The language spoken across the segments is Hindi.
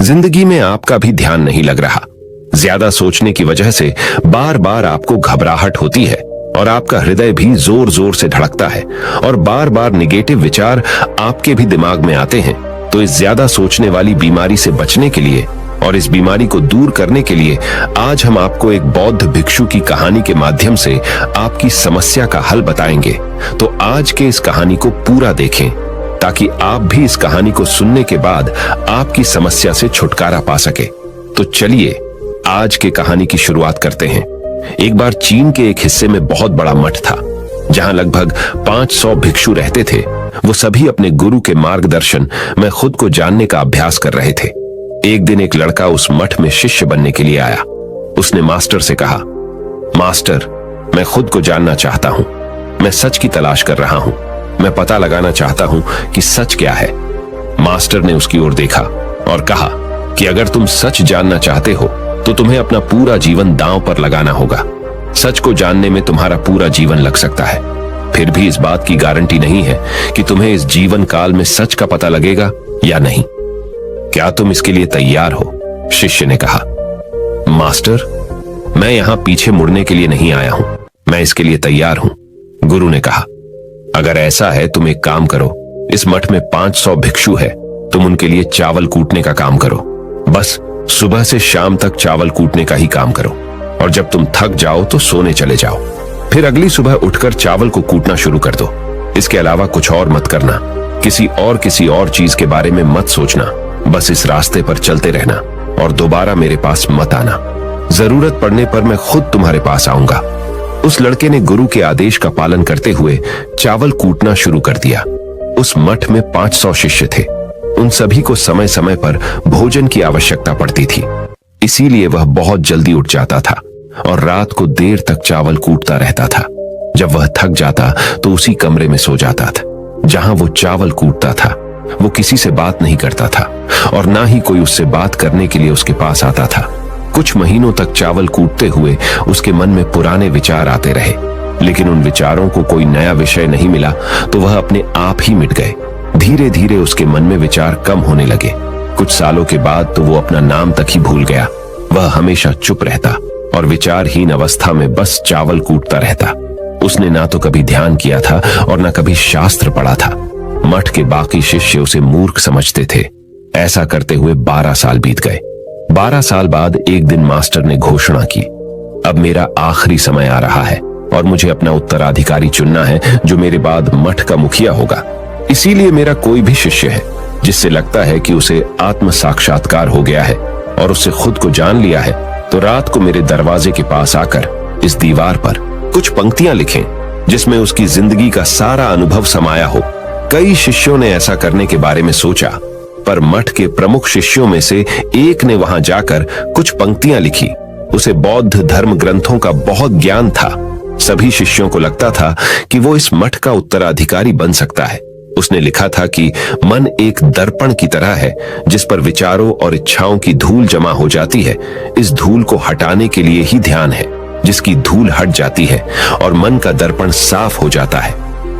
जिंदगी में आपका भी ध्यान नहीं लग रहा। ज्यादा सोचने की वजह से बार बार आपको घबराहट होती है और आपका हृदय भी जोर जोर से धड़कता है और बार बार निगेटिव विचार आपके भी दिमाग में आते हैं। तो इस ज्यादा सोचने वाली बीमारी से बचने के लिए और इस बीमारी को दूर करने के लिए आज हम आपको एक बौद्ध भिक्षु की कहानी के माध्यम से आपकी समस्या का हल बताएंगे। तो आज के इस कहानी को पूरा देखें ताकि आप भी इस कहानी को सुनने के बाद आपकी समस्या से छुटकारा पा सके। तो चलिए आज के कहानी की शुरुआत करते हैं। एक बार चीन के एक हिस्से में बहुत बड़ा मठ था जहां लगभग 500 भिक्षु रहते थे। वो सभी अपने गुरु के मार्गदर्शन में खुद को जानने का अभ्यास कर रहे थे। एक दिन एक लड़का उस मठ में शिष्य बनने के लिए आया। उसने मास्टर से कहा, मास्टर, मैं खुद को जानना चाहता हूं। मैं सच की तलाश कर रहा हूं। मैं पता लगाना चाहता हूं कि सच क्या है। मास्टर ने उसकी ओर देखा और कहा कि अगर तुम सच जानना चाहते हो तो तुम्हें अपना पूरा जीवन दांव पर लगाना होगा। सच को जानने में तुम्हारा पूरा जीवन लग सकता है। फिर भी इस बात की गारंटी नहीं है कि तुम्हें इस जीवन काल में सच का पता लगेगा या नहीं। क्या तुम इसके लिए तैयार हो? शिष्य ने कहा। मास्टर, मैं यहां पीछे मुड़ने के लिए नहीं आया हूं। मैं इसके लिए तैयार हूं। गुरु ने कहा, अगर ऐसा है तुम एक काम करो। इस मठ में 500 भिक्षु है। तुम उनके लिए चावल कूटने का काम करो। बस सुबह से शाम तक चावल कूटने का ही काम करो और जब तुम थक जाओ तो सोने चले जाओ। फिर अगली सुबह उठकर चावल को कूटना शुरू कर दो। इसके अलावा कुछ और मत करना। किसी और चीज के बारे में मत सोचना। बस इस रास्ते पर चलते रहना और दोबारा मेरे पास मत आना। जरूरत पड़ने पर मैं खुद तुम्हारे पास आऊंगा। उस लड़के ने गुरु के आदेश का पालन करते हुए चावल कूटना शुरू कर दिया। उस मठ में 500 शिष्य थे। उन सभी को समय समय पर भोजन की आवश्यकता पड़ती थी, इसीलिए वह बहुत जल्दी उठ जाता था और रात को देर तक चावल कूटता रहता था। जब वह थक जाता तो उसी कमरे में सो जाता था जहां वो चावल कूटता था। वो किसी से बात नहीं करता था और ना ही कोई उससे बात करने के लिए उसके पास आता था। कुछ महीनों तक चावल कूटते हुए उसके मन में पुराने विचार आते रहे, लेकिन उन विचारों को कोई नया विषय नहीं मिला तो वह अपने आप ही मिट गए। धीरे धीरे उसके मन में विचार कम होने लगे। कुछ सालों के बाद तो वो अपना नाम तक ही भूल गया। वह हमेशा चुप रहता और विचारहीन अवस्था में बस चावल कूटता रहता। उसने ना तो कभी ध्यान किया था और ना कभी शास्त्र पढ़ा था। मठ के बाकी शिष्य उसे मूर्ख समझते थे। ऐसा करते हुए 12 साल बीत गए। 12 साल बाद एक दिन मास्टर ने घोषणा की, अब मेरा आखिरी समय आ रहा है और मुझे अपना उत्तराधिकारी चुनना है जो मेरे बाद मठ का मुखिया होगा। इसीलिए मेरा कोई भी शिष्य है जिससे लगता है कि उसे आत्म साक्षात्कार हो गया है और उससे खुद को जान लिया है, तो रात को मेरे दरवाजे के पास आकर इस दीवार पर कुछ पंक्तियां लिखें जिसमें उसकी जिंदगी का सारा अनुभव समाया हो। कई शिष्यों ने ऐसा करने के बारे में सोचा, पर मठ के प्रमुख शिष्यों में से एक ने वहां जाकर कुछ पंक्तियां लिखी। उसे बौद्ध धर्म ग्रंथों का बहुत ज्ञान था। सभी शिष्यों को लगता था कि वो इस मठ का उत्तराधिकारी बन सकता है। उसने लिखा था कि मन एक दर्पण की तरह है जिस पर विचारों और इच्छाओं की धूल जमा हो जाती है। इस धूल को हटाने के लिए ही ध्यान है। जिसकी धूल हट जाती है और मन का दर्पण साफ हो जाता है,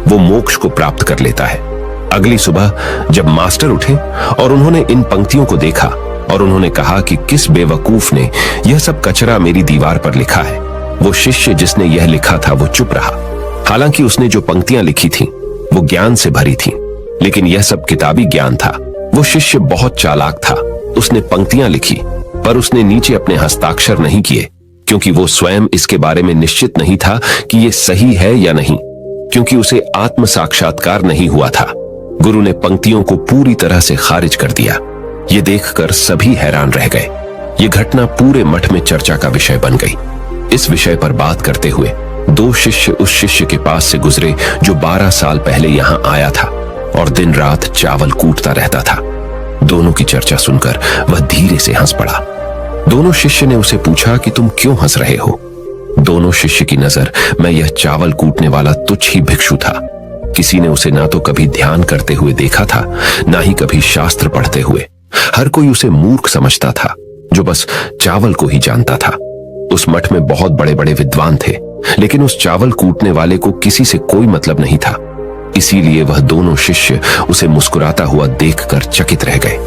वो मोक्ष को प्राप्त कर लेता है। अगली सुबह जब मास्टर उठे और उन्होंने इन पंक्तियों को देखा और उन्होंने कहा कि किस बेवकूफ ने यह सब कचरा मेरी दीवार पर लिखा है। वो शिष्य जिसने यह लिखा था वो चुप रहा। हालांकि उसने जो पंक्तियां लिखी थीं वो ज्ञान से भरी थीं, लेकिन यह सब किताबी ज्ञान था। वो शिष्य बहुत चालाक था। उसने पंक्तियां लिखी पर उसने नीचे अपने हस्ताक्षर नहीं किए, क्योंकि वो स्वयं इसके बारे में निश्चित नहीं था कि ये सही है या नहीं, क्योंकि उसे आत्म साक्षात्कार नहीं हुआ था। गुरु ने पंक्तियों को पूरी तरह से खारिज कर दिया। ये देखकर सभी हैरान रह गए। ये घटना पूरे मठ में चर्चा का विषय बन गई। इस विषय पर बात करते हुए 2 शिष्य उस शिष्य के पास से गुजरे जो 12 साल पहले यहाँ आया था और दिन रात चावल कूटता रहता था। दोनों की चर्चा सुनकर वह धीरे से हंस पड़ा। दोनों शिष्य ने उसे पूछा कि तुम क्यों हंस रहे हो? दोनों शिष्य की नजर में यह चावल कूटने वाला तुच्छ ही भिक्षु था। किसी ने उसे ना तो कभी ध्यान करते हुए देखा था, ना ही कभी शास्त्र पढ़ते हुए। हर कोई उसे मूर्ख समझता था जो बस चावल को ही जानता था। उस मठ में बहुत बड़े बड़े विद्वान थे, लेकिन उस चावल कूटने वाले को किसी से कोई मतलब नहीं था। इसीलिए वह दोनों शिष्य उसे मुस्कुराता हुआ देखकर चकित रह गए।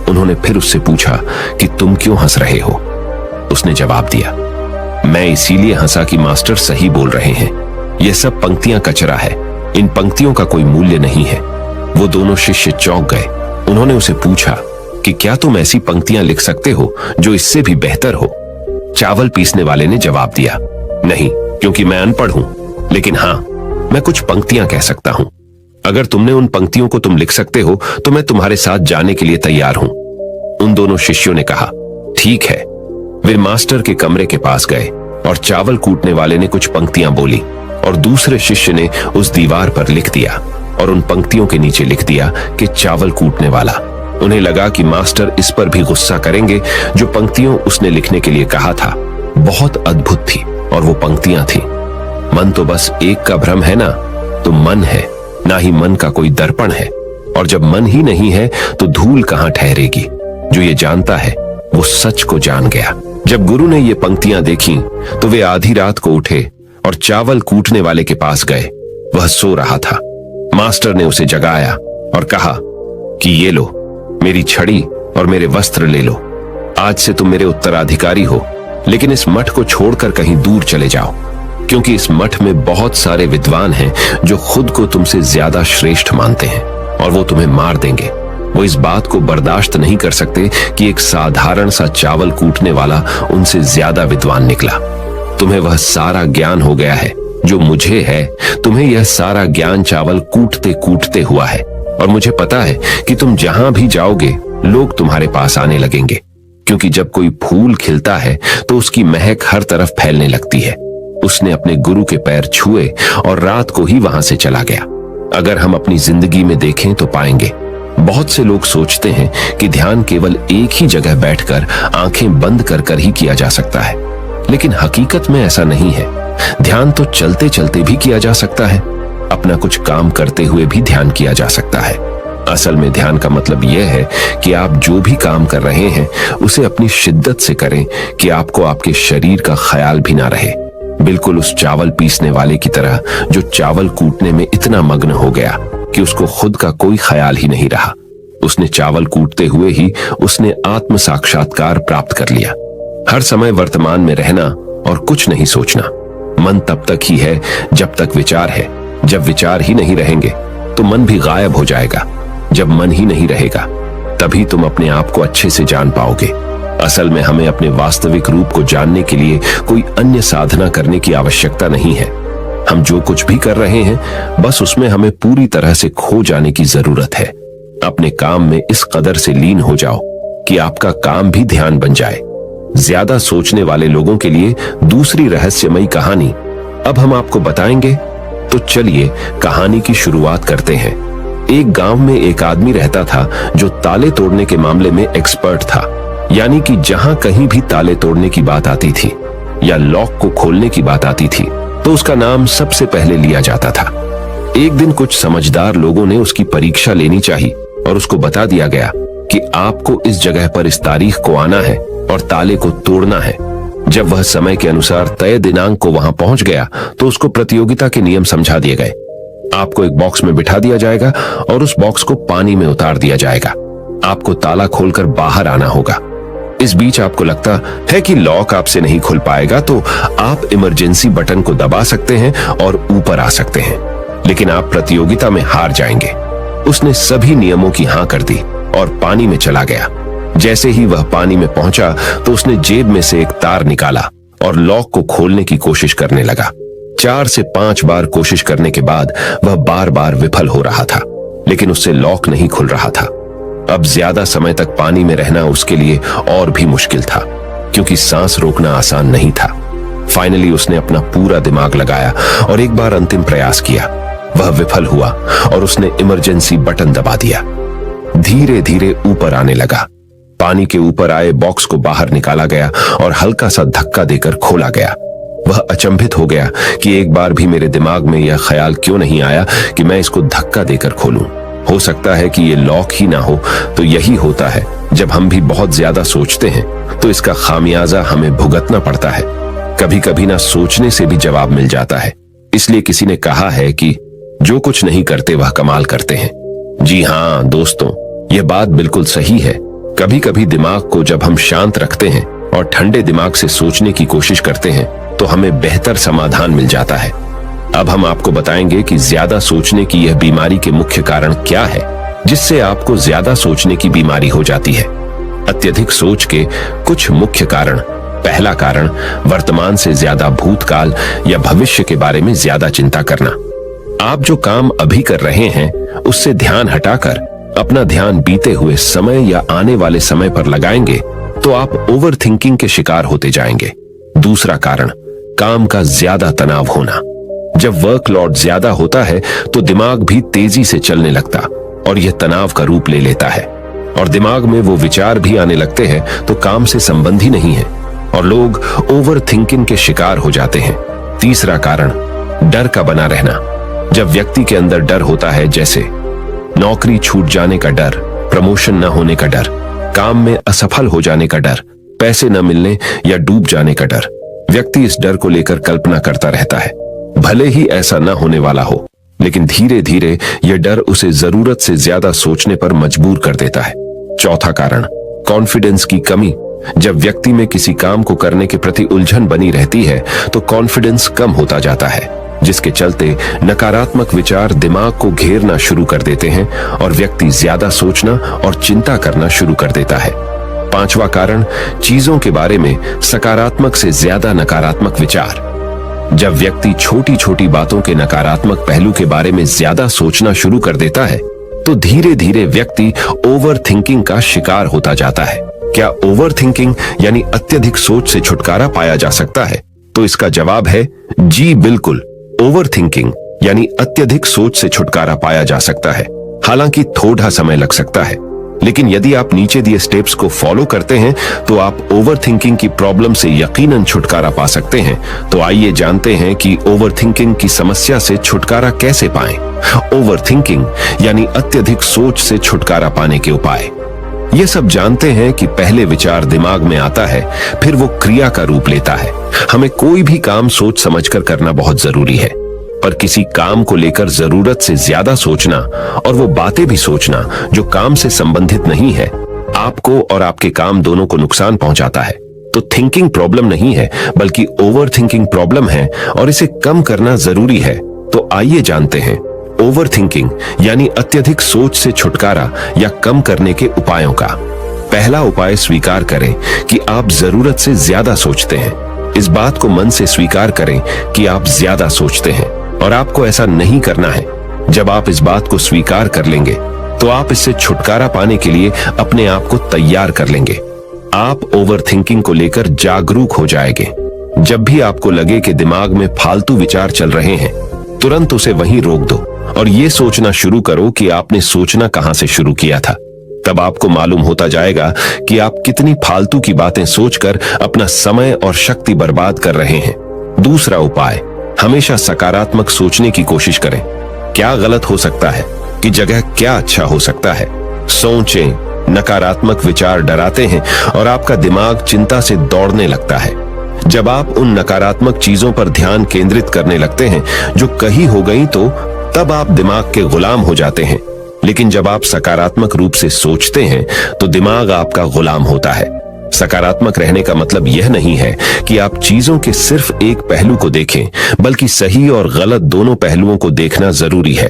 उन्होंने फिर उससे पूछा कि तुम क्यों हंस रहे हो। उसने जवाब दिया, मैं इसीलिए हंसा कि मास्टर सही बोल रहे हैं, यह सब पंक्तियां कचरा है, इन पंक्तियों का कोई मूल्य नहीं है। वो दोनों शिष्य चौंक गए। उन्होंने उसे पूछा कि क्या तुम ऐसी पंक्तियां लिख सकते हो जो इससे भी बेहतर हो। चावल पीसने वाले ने जवाब दिया, नहीं, क्योंकि मैं अनपढ़ हूं, लेकिन हां, मैं कुछ पंक्तियां कह सकता हूं। अगर तुमने उन पंक्तियों को तुम लिख सकते हो तो मैं तुम्हारे साथ जाने के लिए तैयार हूं। उन दोनों शिष्यों ने कहा, ठीक है। वे मास्टर के कमरे के पास गए और चावल कूटने वाले ने कुछ पंक्तियां बोली और दूसरे शिष्य ने उस दीवार पर लिख दिया और उन पंक्तियों के नीचे लिख दिया कि चावल कूटने वाला। उन्हें लगा कि मास्टर इस पर भी गुस्सा करेंगे। जो पंक्तियों उसने लिखने के लिए कहा था बहुत अद्भुत थी और वो पंक्तियां थी, मन तो बस एक का भ्रम है ना, तो मन है, ना ही मन का कोई दर्पण है, और जब मन ही नहीं है तो धूल कहां ठहरेगी। जो ये जानता है वो सच को जान गया। जब गुरु ने ये पंक्तियां देखी तो वे आधी रात को उठे और चावल कूटने वाले के पास गए। वह सो रहा था। मास्टर ने उसे जगाया और कहा कि ये लो, मेरी छड़ी और मेरे वस्त्र ले लो। आज से तुम मेरे उत्तराधिकारी हो, लेकिन इस मठ को छोड़कर कहीं दूर चले जाओ, क्योंकि इस मठ में बहुत सारे विद्वान हैं जो खुद को तुमसे ज्यादा श्रेष्ठ मानते हैं और वो तुम्हें मार देंगे। वो इस बात को बर्दाश्त नहीं कर सकते कि एक साधारण सा चावल कूटने वाला उनसे ज्यादा विद्वान निकला। तुम्हें वह सारा ज्ञान हो गया है जो मुझे है। तुम्हें यह सारा ज्ञान चावल कूटते कूटते हुआ है, और मुझे पता है कि तुम जहां भी जाओगे लोग तुम्हारे पास आने लगेंगे, क्योंकि जब कोई फूल खिलता है तो उसकी महक हर तरफ फैलने लगती है। उसने अपने गुरु के पैर छुए और रात को ही वहां से चला गया। अगर हम अपनी जिंदगी में देखें तो पाएंगे बहुत से लोग सोचते हैं कि ध्यान केवल एक ही जगह बैठकर आंखें बंद कर कर ही किया जा सकता है, लेकिन हकीकत में ऐसा नहीं है। ध्यान तो चलते चलते भी किया जा सकता है, अपना कुछ काम करते हुए भी ध्यान किया जा सकता है। असल में ध्यान का मतलब यह है कि आप जो भी काम कर रहे हैं उसे अपनी शिद्दत से करें कि आपको आपके शरीर का ख्याल भी ना रहे। बिल्कुल उस चावल पीसने वाले की तरह जो चावल कूटने में इतना मग्न हो गया कि उसको खुद का कोई ख्याल ही नहीं रहा। उसने चावल कूटते हुए ही उसने आत्म साक्षात्कार प्राप्त कर लिया। हर समय वर्तमान में रहना और कुछ नहीं सोचना। मन तब तक ही है जब तक विचार है। जब विचार ही नहीं रहेंगे तो मन भी गायब हो जाएगा। जब मन ही नहीं रहेगा तभी तुम अपने आप को अच्छे से जान पाओगे। असल में हमें अपने वास्तविक रूप को जानने के लिए कोई अन्य साधना करने की आवश्यकता नहीं है। हम जो कुछ भी कर रहे हैं बस उसमें हमें पूरी तरह से खो जाने की जरूरत है। अपने काम में इस कदर से लीन हो जाओ कि आपका काम भी ध्यान बन जाए। ज्यादा सोचने वाले लोगों के लिए दूसरी रहस्यमयी कहानी अब हम आपको बताएंगे, तो चलिए कहानी की शुरुआत करते हैं। एक गांव में एक आदमी रहता था जो ताले तोड़ने के मामले में एक्सपर्ट था, यानी कि जहां कहीं भी ताले तोड़ने की बात आती थी या लॉक को खोलने की बात आती थी तो उसका नाम सबसे पहले लिया जाता था। एक दिन कुछ समझदार लोगों ने उसकी परीक्षा लेनी चाहिए और उसको बता दिया गया कि आपको इस जगह पर इस तारीख को आना है और ताले को तोड़ना है। जब वह समय के अनुसार तय दिनांक को वहां पहुंच गया तो उसको प्रतियोगिता के नियम समझा दिए गए। आपको एक बॉक्स में बिठा दिया जाएगा और उस बॉक्स को पानी में उतार दिया जाएगा। आपको ताला खोलकर बाहर आना होगा। इस बीच आपको लगता है कि लॉक आपसे नहीं खुल पाएगा तो आप इमरजेंसी बटन को दबा सकते हैं और ऊपर आ सकते हैं, लेकिन आप प्रतियोगिता में हार जाएंगे। उसने सभी नियमों की हां कर दी और पानी में चला गया। जैसे ही वह पानी में पहुंचा तो उसने जेब में से एक तार निकाला और लॉक को खोलने की कोशिश करने लगा। 4 से 5 बार कोशिश करने के बाद वह बार बार विफल हो रहा था, लेकिन उससे लॉक नहीं खुल रहा था। अब ज्यादा समय तक पानी में रहना उसके लिए और भी मुश्किल था, क्योंकि सांस रोकना आसान नहीं था। फाइनली उसने अपना पूरा दिमाग लगाया और एक बार अंतिम प्रयास किया। वह विफल हुआ और उसने इमरजेंसी बटन दबा दिया। धीरे धीरे ऊपर आने लगा। पानी के ऊपर आए बॉक्स को बाहर निकाला गया और हल्का सा धक्का देकर खोला गया। वह अचंभित हो गया कि एक बार भी मेरे दिमाग में यह ख्याल क्यों नहीं आया कि मैं इसको धक्का देकर खोलूं। हो सकता है कि ये लॉक ही ना हो। तो यही होता है, जब हम भी बहुत ज्यादा सोचते हैं तो इसका खामियाजा हमें भुगतना पड़ता है। कभी कभी ना सोचने से भी जवाब मिल जाता है। इसलिए किसी ने कहा है कि जो कुछ नहीं करते वह कमाल करते हैं। जी हाँ दोस्तों, यह बात बिल्कुल सही है। कभी कभी दिमाग को जब हम शांत रखते हैं और ठंडे दिमाग से सोचने की कोशिश करते हैं तो हमें बेहतर समाधान मिल जाता है। अब हम आपको बताएंगे कि ज्यादा सोचने की यह बीमारी के मुख्य कारण क्या है, जिससे आपको ज्यादा सोचने की बीमारी हो जाती है। अत्यधिक सोच के कुछ मुख्य कारण। पहला कारण, वर्तमान से ज्यादा भूतकाल या भविष्य के बारे में ज्यादा चिंता करना। आप जो काम अभी कर रहे हैं उससे ध्यान हटाकर अपना ध्यान बीते हुए समय या आने वाले समय पर लगाएंगे तो आप ओवर थिंकिंग के शिकार होते जाएंगे। दूसरा कारण, काम का ज्यादा तनाव होना। जब वर्कलोड ज्यादा होता है तो दिमाग भी तेजी से चलने लगता और यह तनाव का रूप ले लेता है और दिमाग में वो विचार भी आने लगते हैं तो काम से संबंधी नहीं है और लोग ओवर थिंकिंग के शिकार हो जाते हैं। तीसरा कारण, डर का बना रहना। जब व्यक्ति के अंदर डर होता है, जैसे नौकरी छूट जाने का डर, प्रमोशन न होने का डर, काम में असफल हो जाने का डर, पैसे न मिलने या डूब जाने का डर, व्यक्ति इस डर को लेकर कल्पना करता रहता है। भले ही ऐसा न होने वाला हो, लेकिन धीरे धीरे यह डर उसे जरूरत से ज्यादा सोचने पर मजबूर कर देता है। चौथा कारण, कॉन्फिडेंस की कमी। जब व्यक्ति में किसी काम को करने के प्रति उलझन बनी रहती है तो कॉन्फिडेंस कम होता जाता है, जिसके चलते नकारात्मक विचार दिमाग को घेरना शुरू कर देते हैं और व्यक्ति ज्यादा सोचना और चिंता करना शुरू कर देता है। पांचवा कारण, चीजों के बारे में सकारात्मक से ज्यादा नकारात्मक विचार। जब व्यक्ति छोटी छोटी बातों के नकारात्मक पहलू के बारे में ज्यादा सोचना शुरू कर देता है तो धीरे धीरे व्यक्ति ओवर थिंकिंग का शिकार होता जाता है। क्या ओवर थिंकिंग यानी अत्यधिक सोच से छुटकारा पाया जा सकता है? तो इसका जवाब है जी बिल्कुल। ओवर थिंकिंग यानी अत्यधिक सोच से छुटकारा पाया जा सकता है, हालांकि थोड़ा समय लग सकता है, लेकिन यदि आप नीचे दिए स्टेप्स को फॉलो करते हैं तो आप ओवर थिंकिंग की प्रॉब्लम से यकीनन छुटकारा पा सकते हैं। तो आइए जानते हैं कि ओवर थिंकिंग की समस्या से छुटकारा कैसे पाएं। ओवर थिंकिंग यानी अत्यधिक सोच से छुटकारा पाने के उपाय। ये सब जानते हैं कि पहले विचार दिमाग में आता है, फिर वो क्रिया का रूप लेता है। हमें कोई भी काम सोच समझकर करना बहुत जरूरी है, पर किसी काम को लेकर जरूरत से ज्यादा सोचना और वो बातें भी सोचना जो काम से संबंधित नहीं है, आपको और आपके काम दोनों को नुकसान पहुंचाता है। तो थिंकिंग प्रॉब्लम नहीं है, बल्कि ओवर थिंकिंग प्रॉब्लम है और इसे कम करना जरूरी है। तो आइए जानते हैं ओवर थिंकिंग यानी अत्यधिक सोच से छुटकारा या कम करने के उपायों का। पहला उपाय, स्वीकार करें कि आप जरूरत से ज्यादा सोचते हैं। इस बात को मन से स्वीकार करें कि आप ज्यादा सोचते हैं और आपको ऐसा नहीं करना है। जब आप इस बात को स्वीकार कर लेंगे तो आप इससे छुटकारा पाने के लिए अपने आप को तैयार कर लेंगे। आप ओवर थिंकिंग को लेकर जागरूक हो जाएंगे। जब भी आपको लगे कि दिमाग में फालतू विचार चल रहे हैं, तुरंत उसे वहीं रोक दो और ये सोचना शुरू करो कि आपने सोचना कहां से शुरू किया था। तब आपको मालूम होता जाएगा कि आप कितनी फालतू की बातें सोचकर अपना समय और शक्ति बर्बाद कर रहे हैं। दूसरा उपाय, हमेशा सकारात्मक सोचने की कोशिश करें। क्या गलत हो सकता है कि जगह क्या अच्छा हो सकता है। सोचें। नकारात्मक विचार डराते हैं और आपका दिमाग चिंता से दौड़ने लगता है। जब आप उन नकारात्मक चीजों पर ध्यान केंद्रित करने लगते हैं जो कही हो गई, तो तब आप दिमाग के गुलाम हो जाते हैं। लेकिन जब आप सकारात्मक रूप से सोचते हैं तो दिमाग आपका गुलाम होता है। सकारात्मक रहने का मतलब यह नहीं है कि आप चीजों के सिर्फ एक पहलू को देखें, बल्कि सही और गलत दोनों पहलुओं को देखना जरूरी है।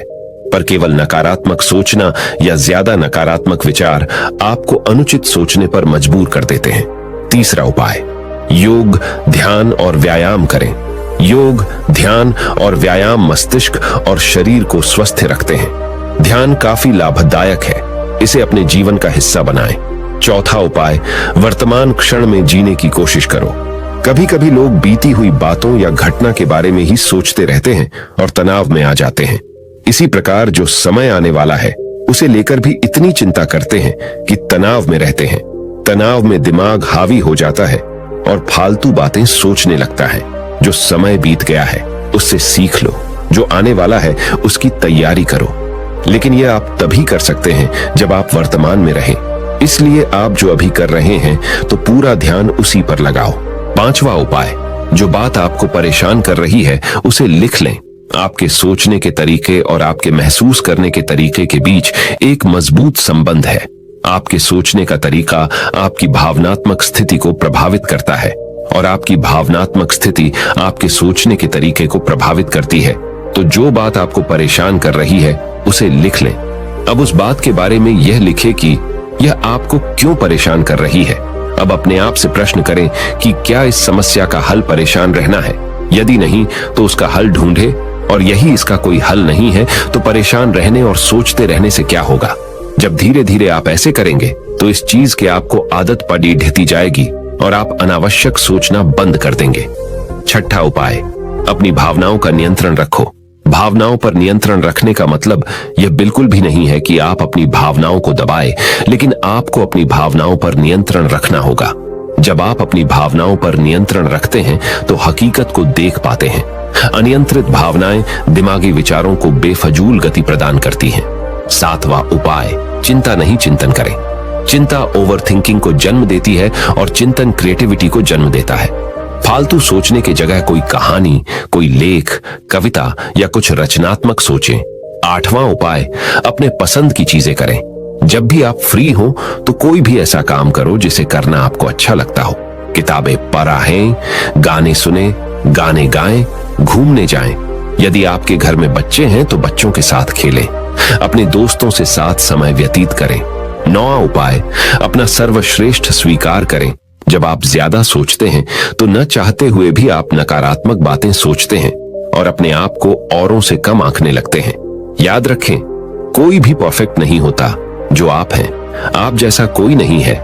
पर केवल नकारात्मक सोचना या ज्यादा नकारात्मक विचार आपको अनुचित सोचने पर मजबूर कर देते हैं। तीसरा उपाय, योग, ध्यान और व्यायाम करें। योग, ध्यान और व्यायाम मस्तिष्क और शरीर को स्वस्थ रखते हैं। ध्यान काफी लाभदायक है, इसे अपने जीवन का हिस्सा बनाएं। चौथा उपाय, वर्तमान क्षण में जीने की कोशिश करो। कभी कभी लोग बीती हुई बातों या घटना के बारे में ही सोचते रहते हैं और तनाव में आ जाते हैं। इसी प्रकार जो समय आने वाला है उसे लेकर भी इतनी चिंता करते हैं कि तनाव में रहते हैं। तनाव में दिमाग हावी हो जाता है और फालतू बातें सोचने लगता है। जो समय बीत गया है उससे सीख लो, जो आने वाला है उसकी तैयारी करो। लेकिन यह आप तभी कर सकते हैं जब आप वर्तमान में रहें। इसलिए आप जो अभी कर रहे हैं तो पूरा ध्यान उसी पर लगाओ। पांचवा उपाय, जो बात आपको परेशान कर रही है उसे लिख लें। आपके सोचने के तरीके और आपके महसूस करने के तरीके के बीच एक मजबूत संबंध है। आपके सोचने का तरीका आपकी भावनात्मक स्थिति को प्रभावित करता है और आपकी भावनात्मक स्थिति आपके सोचने के तरीके को प्रभावित करती है। तो जो बात आपको परेशान कर रही है उसे लिख लें। अब उस बात के बारे में यह लिखें कि यह आपको क्यों परेशान कर रही है। अब अपने आप से प्रश्न करें कि क्या इस समस्या का हल परेशान रहना है। यदि नहीं तो उसका हल ढूंढे, और यही इसका कोई हल नहीं है तो परेशान रहने और सोचते रहने से क्या होगा। जब धीरे धीरे आप ऐसे करेंगे तो इस चीज की आपको आदत पड़ी ढहती जाएगी और आप अनावश्यक सोचना बंद कर देंगे। छठा उपाय, अपनी भावनाओं का नियंत्रण रखो। भावनाओं पर नियंत्रण रखने का मतलब यह बिल्कुल भी नहीं है कि आप अपनी भावनाओं को दबाएं, लेकिन आपको अपनी भावनाओं पर नियंत्रण रखना होगा। जब आप अपनी भावनाओं पर नियंत्रण रखते हैं तो हकीकत को देख पाते हैं। अनियंत्रित भावनाएं दिमागी विचारों को बेफजूल गति प्रदान करती हैं। सातवां उपाय, चिंता नहीं चिंतन करें। चिंता ओवरथिंकिंग को जन्म देती है और चिंतन क्रिएटिविटी को जन्म देता है। फालतू सोचने की जगह कोई कहानी, कोई लेख, कविता या कुछ रचनात्मक सोचें। आठवां उपाय, अपने पसंद की चीजें करें। जब भी आप फ्री हो तो कोई भी ऐसा काम करो जिसे करना आपको अच्छा लगता हो। किताबें पढ़ें, गाने सुने, गाने गाएं, घूमने जाएं। यदि आपके घर में बच्चे हैं तो बच्चों के साथ खेलें। अपने दोस्तों से साथ समय व्यतीत करें। नौवां उपाय, अपना सर्वश्रेष्ठ स्वीकार करें। जब आप ज्यादा सोचते हैं तो न चाहते हुए भी आप नकारात्मक बातें सोचते हैं और अपने आप को औरों से कम आंकने लगते हैं। याद रखें, कोई भी परफेक्ट नहीं होता। जो आप हैं, आप जैसा कोई नहीं है।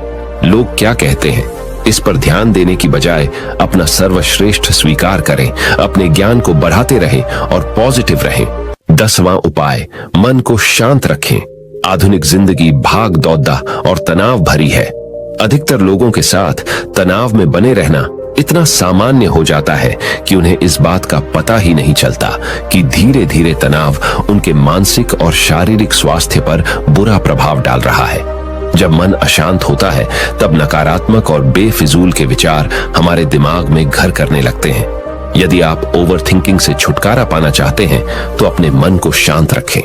लोग क्या कहते हैं इस पर ध्यान देने की बजाय अपना सर्वश्रेष्ठ स्वीकार करें, अपने ज्ञान को बढ़ाते रहें और पॉजिटिव रहें। 10वां उपाय, मन को शांत रखें। आधुनिक जिंदगी भाग दौड़ा और तनाव भरी है। अधिकतर लोगों के साथ तनाव में बने रहना इतना सामान्य हो जाता है कि उन्हें इस बात का पता ही नहीं चलता कि धीरे धीरे तनाव उनके मानसिक और शारीरिक स्वास्थ्य पर बुरा प्रभाव डाल रहा है। जब मन अशांत होता है तब नकारात्मक और बेफिजूल के विचार हमारे दिमाग में घर करने लगते हैं। यदि आप ओवरथिंकिंग से छुटकारा पाना चाहते हैं तो अपने मन को शांत रखें।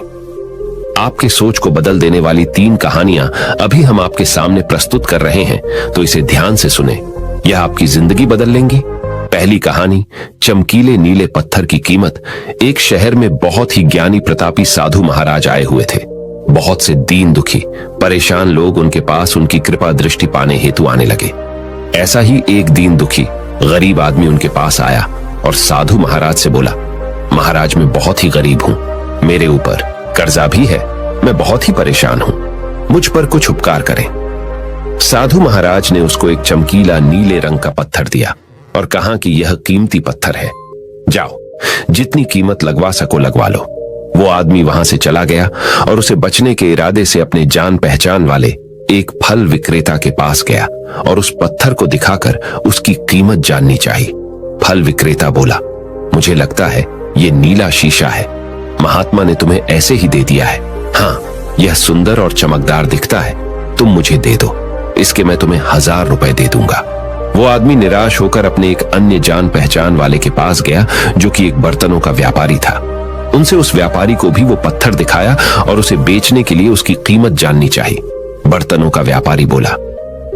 आपके सोच को बदल देने वाली 3 कहानियां अभी हम आपके सामने प्रस्तुत कर रहे हैं, तो इसे ध्यान से सुने। यह आपकी जिंदगी बदल लेंगी। पहली कहानी, चमकीले नीले पत्थर की कीमत। एक शहर में बहुत ही ज्ञानी प्रतापी साधु महाराज आए हुए थे। बहुत से दीन दुखी परेशान लोग उनके पास उनकी कृपा दृष्टि पाने हेतु आने लगे। ऐसा ही एक दीन दुखी गरीब आदमी उनके पास आया और साधु महाराज से बोला, महाराज मैं बहुत ही गरीब हूं, मेरे ऊपर कर्जा भी है, मैं बहुत ही परेशान हूं, मुझ पर कुछ उपकार करें। साधु महाराज ने उसको एक चमकीला नीले रंग का पत्थर दिया और कहा कि यह कीमती पत्थर है, जाओ जितनी कीमत लगवा सको लगवा लो। वो आदमी वहां से चला गया और उसे बचने के इरादे से अपने जान पहचान वाले एक फल विक्रेता के पास गया और उस पत्थर को दिखाकर उसकी कीमत जाननी चाहिए। फल विक्रेता बोला, मुझे लगता है ये नीला शीशा है, महात्मा ने तुम्हें ऐसे ही दे दिया है। हाँ, यह सुंदर और चमकदार दिखता है, तुम मुझे दे दो, इसके मैं तुम्हें 1000 रुपए दे दूंगा। वो आदमी निराश होकर अपने एक अन्य जान पहचान वाले के पास गया जो कि एक बर्तनों का व्यापारी था। उनसे उस व्यापारी को भी वो पत्थर दिखाया और उसे बेचने के लिए उसकी कीमत जाननी चाहिए। बर्तनों का व्यापारी बोला,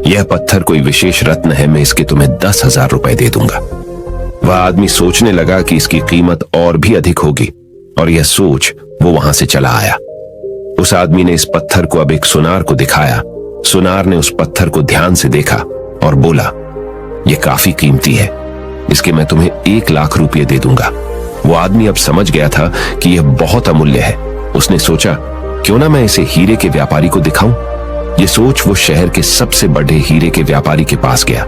यह पत्थर कोई विशेष रत्न है, मैं इसके तुम्हें 10,000 रुपए दे दूंगा। वह आदमी सोचने लगा कि इसकी कीमत और भी अधिक होगी और यह सोच वो वहां से चला आया। उस आदमी ने इस पत्थर को अब एक सुनार को दिखाया। सुनार ने उस पत्थर को ध्यान से देखा और बोला, यह काफी कीमती है, इसके मैं तुम्हें 1 लाख रुपये दे दूंगा। वो आदमी अब समझ गया था कि यह बहुत अमूल्य है। उसने सोचा, क्यों ना मैं इसे हीरे के व्यापारी को दिखाऊं। यह सोच वो शहर के सबसे बड़े हीरे के व्यापारी के पास गया।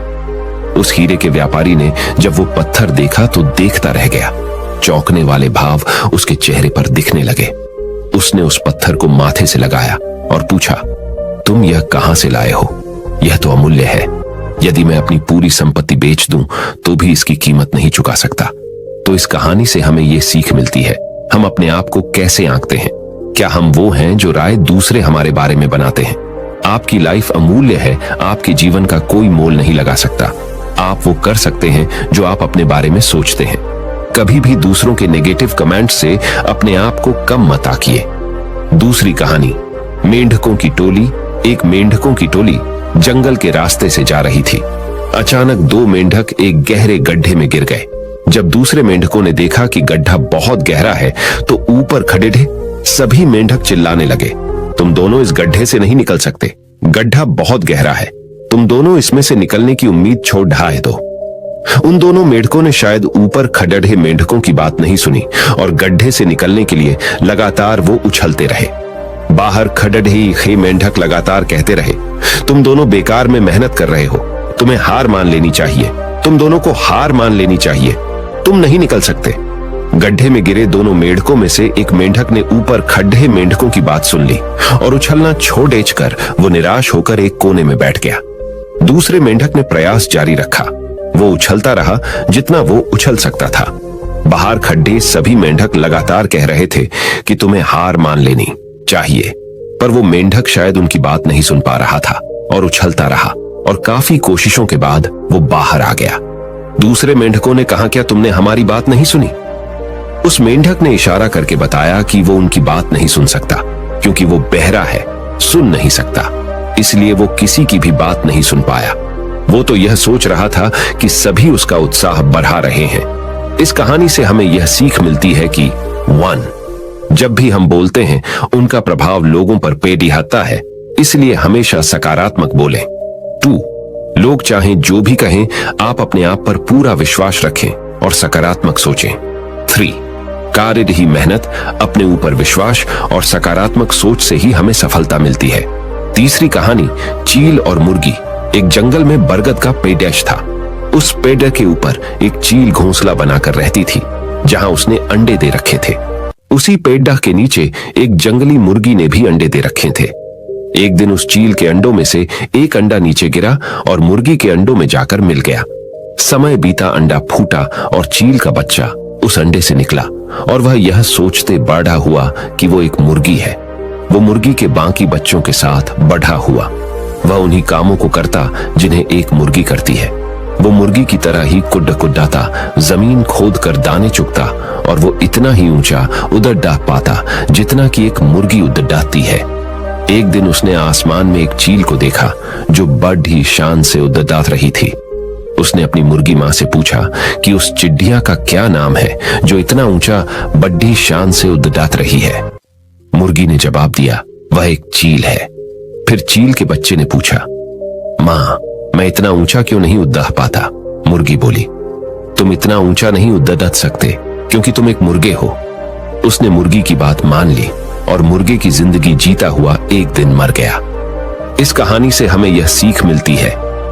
उस हीरे के व्यापारी ने जब वो पत्थर देखा तो देखता रह गया। चौंकने वाले भाव उसके चेहरे पर दिखने लगे। उसने उस पत्थर को माथे से लगाया और पूछा, तुम यह कहां से लाए हो? यह तो अमूल्य है, यदि मैं अपनी पूरी संपत्ति बेच दूं तो भी इसकी कीमत नहीं चुका सकता। तो इस कहानी से हमें यह सीख मिलती है, हम अपने आप को कैसे आंकते हैं। क्या हम वो हैं जो राय दूसरे हमारे बारे में बनाते हैं? आपकी लाइफ अमूल्य है, आपके जीवन का कोई मोल नहीं लगा सकता। आप वो कर सकते हैं जो आप अपने बारे में सोचते हैं। कभी भी दूसरों के नेगेटिव कमेंट से अपने आप को कम मत आंकिए। दूसरी कहानी, मेंढकों की टोली एक मेंढकों की टोली जंगल के रास्ते से जा रही थी। अचानक दो मेंढक एक गहरे गड्ढे में गिर गए। जब दूसरे मेंढकों ने देखा कि गड्ढा बहुत गहरा है तो ऊपर खड़े थे सभी मेंढक चिल्लाने लगे, तुम दोनों इस गड्ढे से नहीं निकल सकते, गड्ढा बहुत गहरा है, तुम दोनों इसमें से निकलने की उम्मीद छोड़ ढाए दो। उन दोनों मेंढकों ने शायद ऊपर खड़े मेंढकों की बात नहीं सुनी और गड्ढे से निकलने के लिए लगातार वो उछलते रहे। बाहर खड़े मेंढक लगातार कहते रहे, तुम दोनों बेकार में मेहनत कर रहे हो, तुम्हें हार मान लेनी चाहिए, तुम दोनों को हार मान लेनी चाहिए, तुम नहीं निकल सकते। गड्ढे में गिरे दोनों मेंढकों में से एक मेंढक ने ऊपर खड़े मेंढकों की बात सुन ली और उछलना छोड़ कर वो निराश होकर एक कोने में बैठ गया। दूसरे मेंढक ने प्रयास जारी रखा, वो उछलता रहा जितना वो उछल सकता था। बाहर खड़े सभी मेंढक लगातार कह रहे थे कि तुम्हें हार मान लेनी चाहिए, पर वो मेंढक शायद उनकी बात नहीं सुन पा रहा था और उछलता रहा और काफी कोशिशों के बाद वो बाहर आ गया। दूसरे मेंढकों ने कहा, क्या तुमने हमारी बात नहीं सुनी? उस मेंढक ने इशारा करके बताया कि वो उनकी बात नहीं सुन सकता क्योंकि वो बहरा है, सुन नहीं सकता, इसलिए वो किसी की भी बात नहीं सुन पाया। वो तो यह सोच रहा था कि सभी उसका उत्साह बढ़ा रहे हैं। इस कहानी से हमें यह सीख मिलती है कि 1. जब भी हम बोलते हैं उनका प्रभाव लोगों पर दिखता है, इसलिए हमेशा सकारात्मक बोलें। 2. लोग चाहें जो भी कहें, आप अपने आप पर पूरा विश्वास रखें और सकारात्मक सोचें। 3. कार्य ही मेहनत, अपने ऊपर विश्वास और सकारात्मक सोच से ही हमें सफलता मिलती है। तीसरी कहानी, चील और मुर्गी। एक जंगल में बरगद का पेड़ था। उस पेड़ के ऊपर एक चील घोंसला बनाकर रहती थी जहां उसने अंडे दे रखे थे। उसी पेड़ के नीचे एक जंगली मुर्गी ने भी अंडे दे रखे थे। एक दिन उस चील के अंडों में से एक अंडा नीचे गिरा और मुर्गी के अंडों में जाकर मिल गया। समय बीता, अंडा फूटा और चील का बच्चा उस अंडे से निकला और वह यह सोचते बड़ा हुआ कि वो एक मुर्गी है। वो मुर्गी के बाकी बच्चों के साथ बढ़ा हुआ। वह उन्हीं कामों को करता जिन्हें एक मुर्गी करती है। वो मुर्गी की तरह ही कुड्डाता, जमीन खोद कर दाने चुगता और वो इतना ही ऊंचा उड़द डाक पाता जितना कि एक मुर्गी उड़द डाकती है। एक दिन उसने आसमान में एक चील को देखा जो बड़ी शान से उड़द डाक रही थी। उसने अपनी मुर्गी मां से पूछा कि उस चिड़िया का क्या नाम है जो इतना ऊंचा बड़ी शान से उड़द डाक रही है। मुर्गी ने जवाब दिया, वह एक चील है। फिर चील के बच्चे ने पूछा, मां, मैं इतना ऊंचा क्यों नहीं उड़ पाता? मुर्गी बोली, तुम इतना ऊंचा नहीं उड़ सकते क्योंकि तुम एक मुर्गे हो। उसने मुर्गी की बात मान ली और मुर्गे की जिंदगी जीता हुआ एक दिन मर गया। इस कहानी से हमें यह सीख मिलती है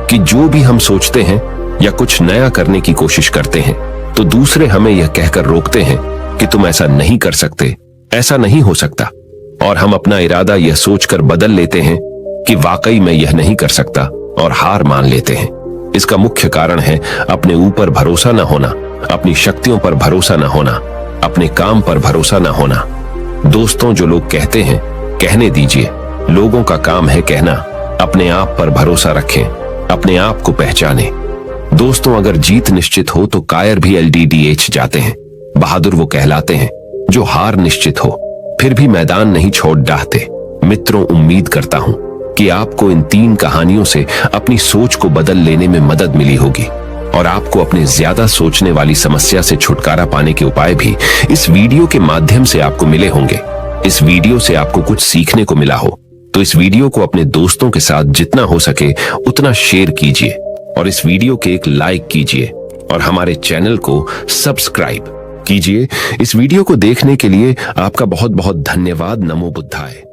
कि जो भी हम सोचते हैं या कुछ नया करने की कोशिश करते हैं तो दूसरे हमें यह कहकर रोकते हैं कि तुम ऐसा नहीं कर सकते, ऐसा नहीं हो सकता, और हम अपना इरादा यह सोचकर बदल लेते हैं कि वाकई मैं यह नहीं कर सकता और हार मान लेते हैं। इसका मुख्य कारण है अपने ऊपर भरोसा न होना, अपनी शक्तियों पर भरोसा न होना, अपने काम पर भरोसा न होना। दोस्तों, जो लोग कहते हैं कहने दीजिए, लोगों का काम है कहना। अपने आप पर भरोसा रखें, अपने आप को पहचानें। दोस्तों, अगर जीत निश्चित हो तो कायर भी LDDH जाते हैं। बहादुर वो कहलाते हैं जो हार निश्चित हो फिर भी मैदान नहीं छोड़ डाहते। मित्रों, उम्मीद करता हूं कि आपको इन 3 कहानियों से अपनी सोच को बदल लेने में मदद मिली होगी और आपको अपने ज्यादा सोचने वाली समस्या से छुटकारा पाने के उपाय भी इस वीडियो के माध्यम से आपको मिले होंगे। इस वीडियो से आपको कुछ सीखने को मिला हो तो इस वीडियो को अपने दोस्तों के साथ जितना हो सके उतना शेयर कीजिए और इस वीडियो के एक लाइक कीजिए और हमारे चैनल को सब्सक्राइब कीजिए। इस वीडियो को देखने के लिए आपका बहुत बहुत धन्यवाद। नमो बुद्धाय।